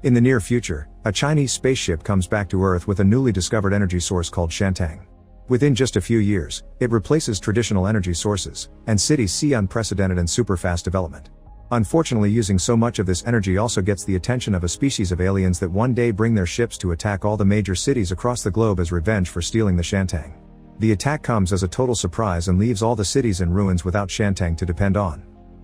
In the near future, a Chinese spaceship comes back to Earth with a newly discovered energy source called Shantang. Within just a few years, it replaces traditional energy sources, and cities see unprecedented and super-fast development. Unfortunately, using so much of this energy also gets the attention of a species of aliens that one day bring their ships to attack all the major cities across the globe as revenge for stealing the Shantang. The attack comes as a total surprise and leaves all the cities in ruins without Shantang to depend on.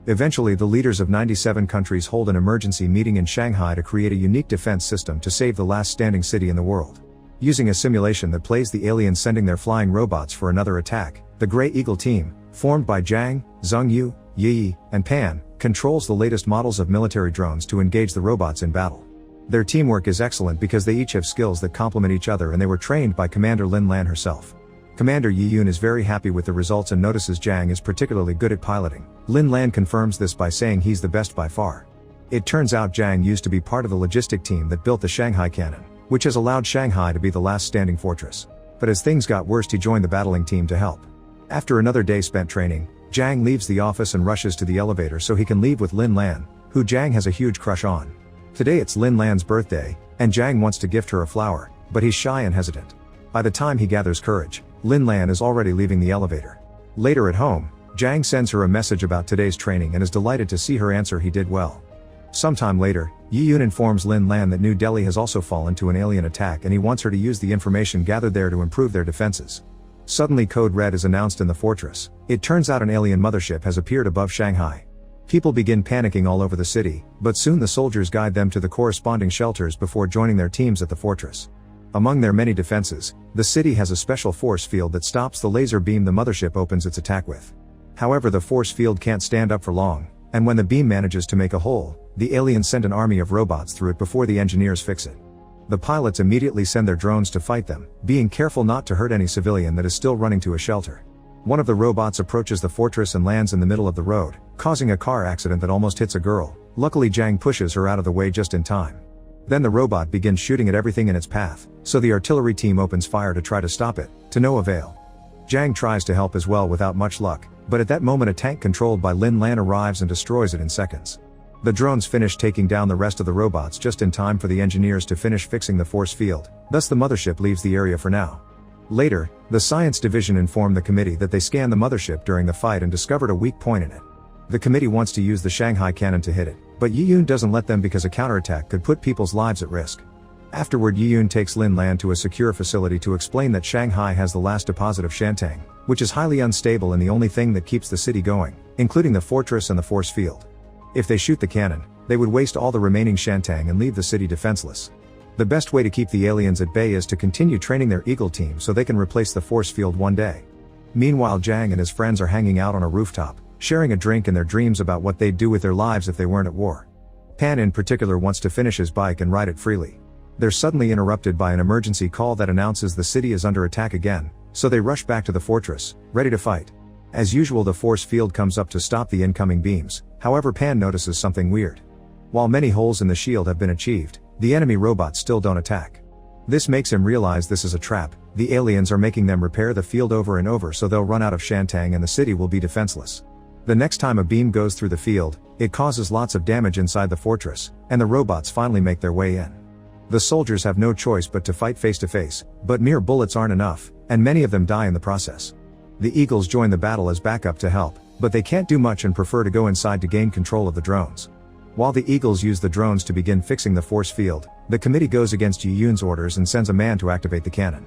Eventually, the leaders of 97 countries hold an emergency meeting in Shanghai to create a unique defense system to save the last standing city in the world. Using a simulation that plays the aliens sending their flying robots for another attack, the Grey Eagle team, formed by Zhang, Zhengyu, Yi, and Pan, controls the latest models of military drones to engage the robots in battle. Their teamwork is excellent because they each have skills that complement each other, and they were trained by Commander Lin Lan herself. Commander Yi Yun is very happy with the results and notices Zhang is particularly good at piloting. Lin Lan confirms this by saying he's the best by far. It turns out Zhang used to be part of the logistic team that built the Shanghai cannon, which has allowed Shanghai to be the last standing fortress. But as things got worse, he joined the battling team to help. After another day spent training, Zhang leaves the office and rushes to the elevator so he can leave with Lin Lan, who Zhang has a huge crush on. Today it's Lin Lan's birthday, and Zhang wants to gift her a flower, but he's shy and hesitant. By the time he gathers courage, Lin Lan is already leaving the elevator. Later at home, Zhang sends her a message about today's training and is delighted to see her answer he did well. Sometime later, Yi Yun informs Lin Lan that New Delhi has also fallen to an alien attack and he wants her to use the information gathered there to improve their defenses. Suddenly Code Red is announced in the fortress. It turns out an alien mothership has appeared above Shanghai. People begin panicking all over the city, but soon the soldiers guide them to the corresponding shelters before joining their teams at the fortress. Among their many defenses, the city has a special force field that stops the laser beam the mothership opens its attack with. However, the force field can't stand up for long, and when the beam manages to make a hole, the aliens send an army of robots through it before the engineers fix it. The pilots immediately send their drones to fight them, being careful not to hurt any civilian that is still running to a shelter. One of the robots approaches the fortress and lands in the middle of the road, causing a car accident that almost hits a girl. Luckily, Zhang pushes her out of the way just in time. Then the robot begins shooting at everything in its path, so the artillery team opens fire to try to stop it, to no avail. Zhang tries to help as well without much luck, but at that moment a tank controlled by Lin Lan arrives and destroys it in seconds. The drones finish taking down the rest of the robots just in time for the engineers to finish fixing the force field, thus the mothership leaves the area for now. Later, the science division informed the committee that they scanned the mothership during the fight and discovered a weak point in it. The committee wants to use the Shanghai cannon to hit it, but Yi Yun doesn't let them because a counterattack could put people's lives at risk. Afterward, Yi Yun takes Lin Lan to a secure facility to explain that Shanghai has the last deposit of Shantang, which is highly unstable and the only thing that keeps the city going, including the fortress and the force field. If they shoot the cannon, they would waste all the remaining Shantang and leave the city defenseless. The best way to keep the aliens at bay is to continue training their Eagle team so they can replace the force field one day. Meanwhile, Zhang and his friends are hanging out on a rooftop, sharing a drink in their dreams about what they'd do with their lives if they weren't at war. Pan in particular wants to finish his bike and ride it freely. They're suddenly interrupted by an emergency call that announces the city is under attack again, so they rush back to the fortress, ready to fight. As usual, the force field comes up to stop the incoming beams. However, Pan notices something weird. While many holes in the shield have been achieved, the enemy robots still don't attack. This makes him realize this is a trap. The aliens are making them repair the field over and over so they'll run out of Shantang and the city will be defenseless. The next time a beam goes through the field, it causes lots of damage inside the fortress, and the robots finally make their way in. The soldiers have no choice but to fight face to face, but mere bullets aren't enough, and many of them die in the process. The Eagles join the battle as backup to help, but they can't do much and prefer to go inside to gain control of the drones. While the Eagles use the drones to begin fixing the force field, the committee goes against Yi Yun's orders and sends a man to activate the cannon.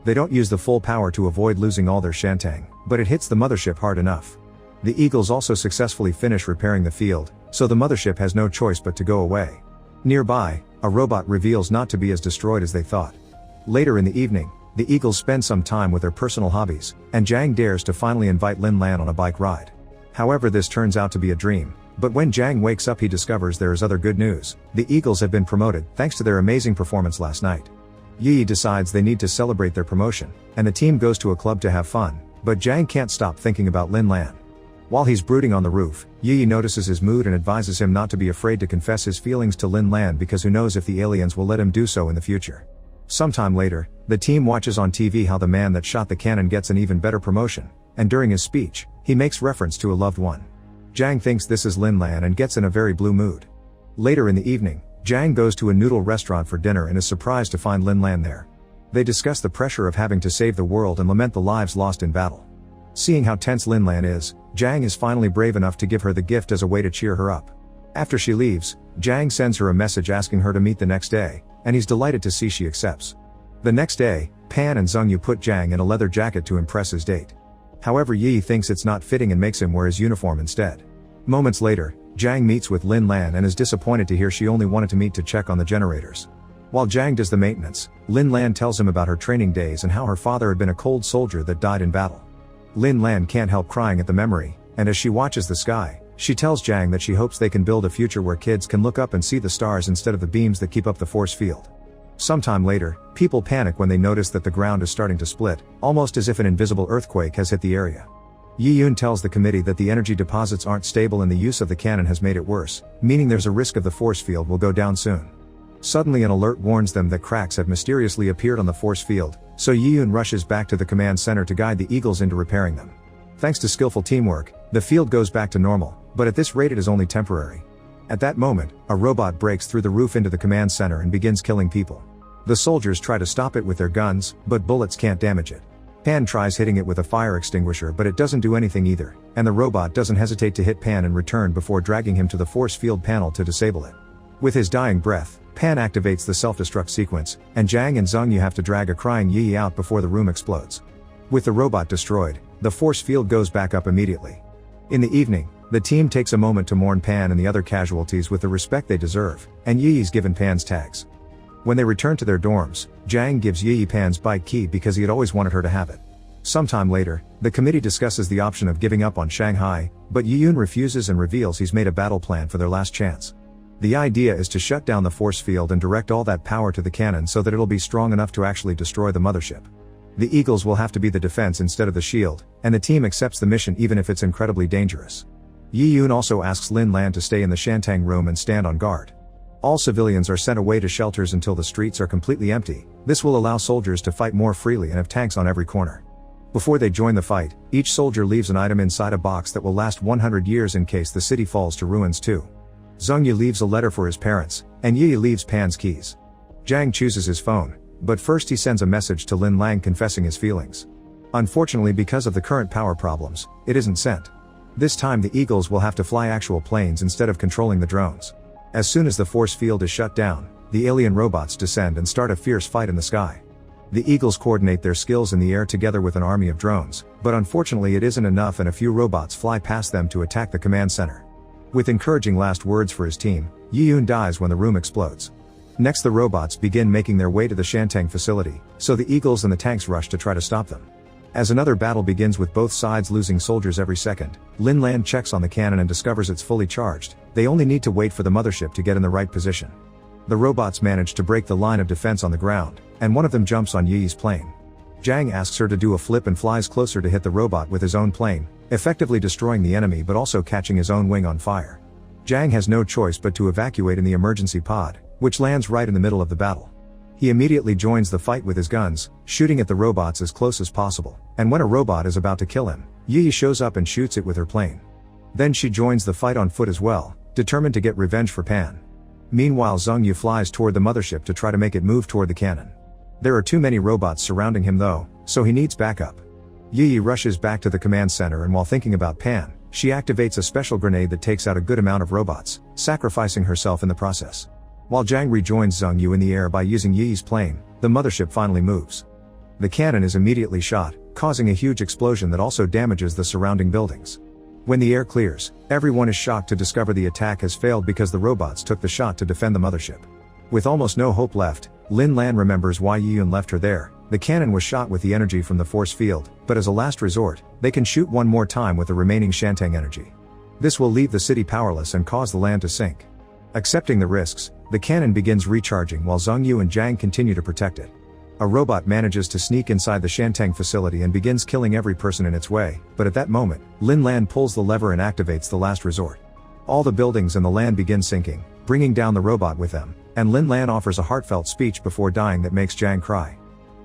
They don't use the full power to avoid losing all their Shantang, but it hits the mothership hard enough. The Eagles also successfully finish repairing the field, so the mothership has no choice but to go away. Nearby, a robot reveals not to be as destroyed as they thought. Later in the evening, the Eagles spend some time with their personal hobbies, and Zhang dares to finally invite Lin Lan on a bike ride. However, this turns out to be a dream, but when Zhang wakes up he discovers there is other good news. The Eagles have been promoted, thanks to their amazing performance last night. Yi decides they need to celebrate their promotion, and the team goes to a club to have fun, but Zhang can't stop thinking about Lin Lan. While he's brooding on the roof, Yi notices his mood and advises him not to be afraid to confess his feelings to Lin Lan because who knows if the aliens will let him do so in the future. Sometime later, the team watches on TV how the man that shot the cannon gets an even better promotion, and during his speech, he makes reference to a loved one. Zhang thinks this is Lin Lan and gets in a very blue mood. Later in the evening, Jiang goes to a noodle restaurant for dinner and is surprised to find Lin Lan there. They discuss the pressure of having to save the world and lament the lives lost in battle. Seeing how tense Lin Lan is, Jiang is finally brave enough to give her the gift as a way to cheer her up. After she leaves, Jiang sends her a message asking her to meet the next day, and he's delighted to see she accepts. The next day, Pan and Zhengyu put Jiang in a leather jacket to impress his date. However, Yi thinks it's not fitting and makes him wear his uniform instead. Moments later, Jiang meets with Lin Lan and is disappointed to hear she only wanted to meet to check on the generators. While Jiang does the maintenance, Lin Lan tells him about her training days and how her father had been a cold soldier that died in battle. Lin Lan can't help crying at the memory, and as she watches the sky, she tells Jiang that she hopes they can build a future where kids can look up and see the stars instead of the beams that keep up the force field. Sometime later, people panic when they notice that the ground is starting to split, almost as if an invisible earthquake has hit the area. Yi Yun tells the committee that the energy deposits aren't stable and the use of the cannon has made it worse, meaning there's a risk of the force field will go down soon. Suddenly an alert warns them that cracks have mysteriously appeared on the force field, so Yi Yun rushes back to the command center to guide the Eagles into repairing them. Thanks to skillful teamwork, the field goes back to normal, but at this rate it is only temporary. At that moment, a robot breaks through the roof into the command center and begins killing people. The soldiers try to stop it with their guns, but bullets can't damage it. Pan tries hitting it with a fire extinguisher but it doesn't do anything either, and the robot doesn't hesitate to hit Pan in return before dragging him to the force field panel to disable it. With his dying breath, Pan activates the self-destruct sequence, and Jiang and Zhengyu have to drag a crying Yi out before the room explodes. With the robot destroyed, the force field goes back up immediately. In the evening, the team takes a moment to mourn Pan and the other casualties with the respect they deserve, and Yi is given Pan's tags. When they return to their dorms, Jiang gives Yi Pan's bike key because he had always wanted her to have it. Sometime later, the committee discusses the option of giving up on Shanghai, but Yi Yun refuses and reveals he's made a battle plan for their last chance. The idea is to shut down the force field and direct all that power to the cannon so that it'll be strong enough to actually destroy the mothership. The Eagles will have to be the defense instead of the shield, and the team accepts the mission even if it's incredibly dangerous. Yi Yun also asks Lin Lan to stay in the Shantang room and stand on guard. All civilians are sent away to shelters until the streets are completely empty. This will allow soldiers to fight more freely and have tanks on every corner. Before they join the fight, each soldier leaves an item inside a box that will last 100 years in case the city falls to ruins too. Zhengyu leaves a letter for his parents, and Yi leaves Pan's keys. Jiang chooses his phone, but first he sends a message to Lin Lan confessing his feelings. Unfortunately, because of the current power problems, it isn't sent. This time the Eagles will have to fly actual planes instead of controlling the drones. As soon as the force field is shut down, the alien robots descend and start a fierce fight in the sky. The Eagles coordinate their skills in the air together with an army of drones, but unfortunately it isn't enough and a few robots fly past them to attack the command center. With encouraging last words for his team, Yi Yun dies when the room explodes. Next the robots begin making their way to the Shantang facility, so the Eagles and the tanks rush to try to stop them. As another battle begins with both sides losing soldiers every second, Lin Lan checks on the cannon and discovers it's fully charged. They only need to wait for the mothership to get in the right position. The robots manage to break the line of defense on the ground, and one of them jumps on Yi's plane. Jiang asks her to do a flip and flies closer to hit the robot with his own plane, effectively destroying the enemy but also catching his own wing on fire. Jiang has no choice but to evacuate in the emergency pod, which lands right in the middle of the battle. He immediately joins the fight with his guns, shooting at the robots as close as possible, and when a robot is about to kill him, Yi shows up and shoots it with her plane. Then she joins the fight on foot as well, determined to get revenge for Pan. Meanwhile Zhengyu flies toward the mothership to try to make it move toward the cannon. There are too many robots surrounding him though, so he needs backup. Yi rushes back to the command center and while thinking about Pan, she activates a special grenade that takes out a good amount of robots, sacrificing herself in the process. While Jiang rejoins Zhengyu in the air by using Yi's plane, the mothership finally moves. The cannon is immediately shot, causing a huge explosion that also damages the surrounding buildings. When the air clears, everyone is shocked to discover the attack has failed because the robots took the shot to defend the mothership. With almost no hope left, Lin Lan remembers why Yi Yun left her there. The cannon was shot with the energy from the force field, but as a last resort, they can shoot one more time with the remaining Shantang energy. This will leave the city powerless and cause the land to sink. Accepting the risks, the cannon begins recharging while Zhengyu and Jiang continue to protect it. A robot manages to sneak inside the Shantang facility and begins killing every person in its way, but at that moment, Lin Lan pulls the lever and activates the last resort. All the buildings and the land begin sinking, bringing down the robot with them, and Lin Lan offers a heartfelt speech before dying that makes Jiang cry.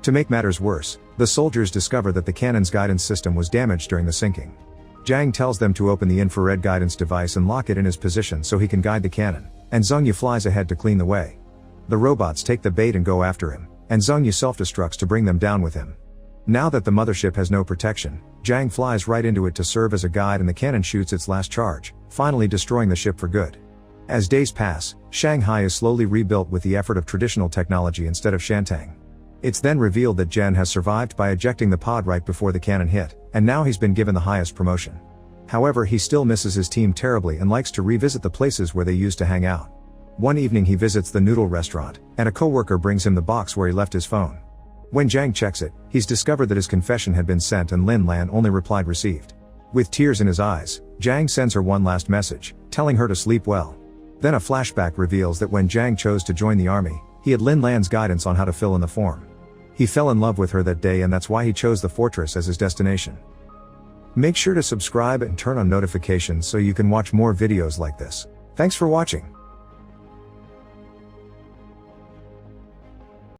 To make matters worse, the soldiers discover that the cannon's guidance system was damaged during the sinking. Jiang tells them to open the infrared guidance device and lock it in his position so he can guide the cannon. and Zhengyu flies ahead to clean the way. The robots take the bait and go after him, and Zhengyu self-destructs to bring them down with him. Now that the mothership has no protection, Zhang flies right into it to serve as a guide and the cannon shoots its last charge, finally destroying the ship for good. As days pass, Shanghai is slowly rebuilt with the effort of traditional technology instead of Shantang. It's then revealed that Zhen has survived by ejecting the pod right before the cannon hit, and now he's been given the highest promotion. However, he still misses his team terribly and likes to revisit the places where they used to hang out. One evening he visits the noodle restaurant, and a coworker brings him the box where he left his phone. When Zhang checks it, he's discovered that his confession had been sent and Lin Lan only replied received. With tears in his eyes, Zhang sends her one last message, telling her to sleep well. Then a flashback reveals that when Zhang chose to join the army, he had Lin Lan's guidance on how to fill in the form. He fell in love with her that day and that's why he chose the fortress as his destination. Make sure to subscribe and turn on notifications so you can watch more videos like this. Thanks for watching.